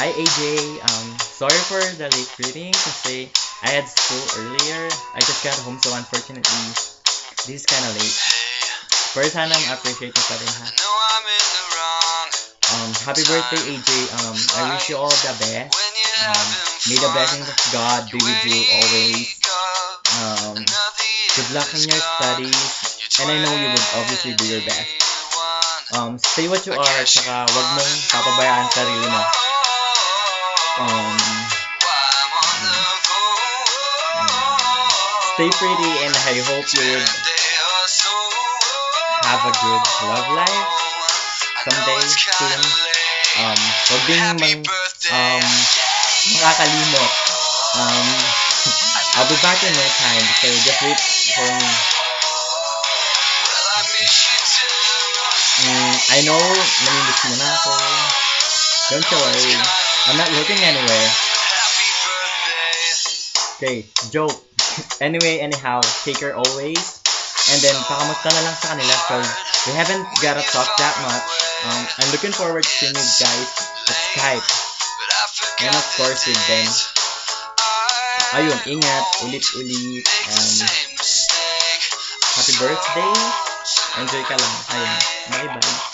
Hi AJ, sorry for the late greeting kasi I had school earlier. I just got home, so unfortunately, this is kind of late. First, sana appreciate mo pa rin ha. Happy birthday AJ. I wish you all the best. May the blessings of God be with you always. Good luck in your studies, and I know you would obviously do your best. Stay what you are, tsaka wag mong papabayaan sarili mo. Stay pretty, and I hope you would have a good love life someday soon. Huwag ding makakalimot. I'll be back in no time, so just wait for me. I know, namimiss mo na ako. Don't you worry. I'm not looking anywhere. Okay, joke. Anyway, anyhow, take care always. And then, pakamusta na lang sa kanila cause we haven't gotta talk that much. I'm looking forward to seeing you guys at Skype. And of course with them. Ayun, ingat, ulit-ulit. Happy birthday. Enjoy ka lang. Ayun, bye-bye.